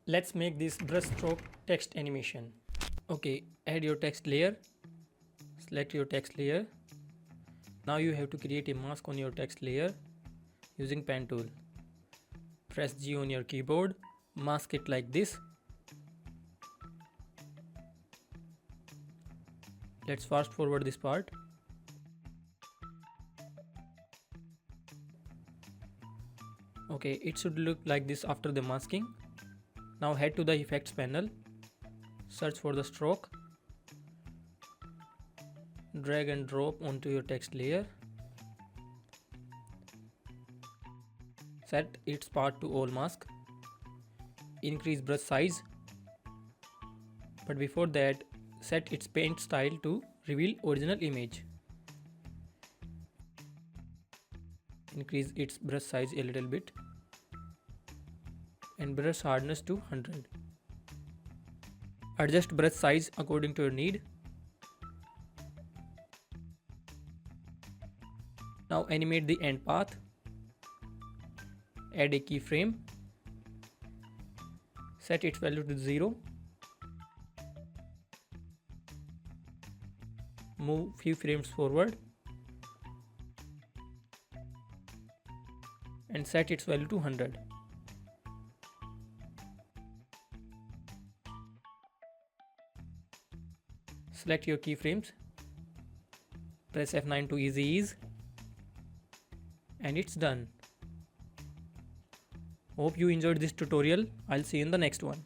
Let's make this brush stroke text animation. Okay, add your text layer. Select your text layer. Now you have to create a mask on your text layer using pen tool. Press G on your keyboard. Mask it like this. Let's fast forward this part. Okay, it should look like this after the masking. Now head to the effects panel. Search for the stroke. Drag and drop onto your text layer. Set its path to all mask. Increase brush size. But before that, set its paint style to reveal original image. Increase its brush size a little bit and brush hardness to 100. Adjust brush size according to your need. Now animate the end path. Add a keyframe. Set its value to 0. Move few frames forward and set its value to 100. Select your keyframes. Press F9 to easy ease. And it's done. Hope you enjoyed this tutorial. I'll see you in the next one.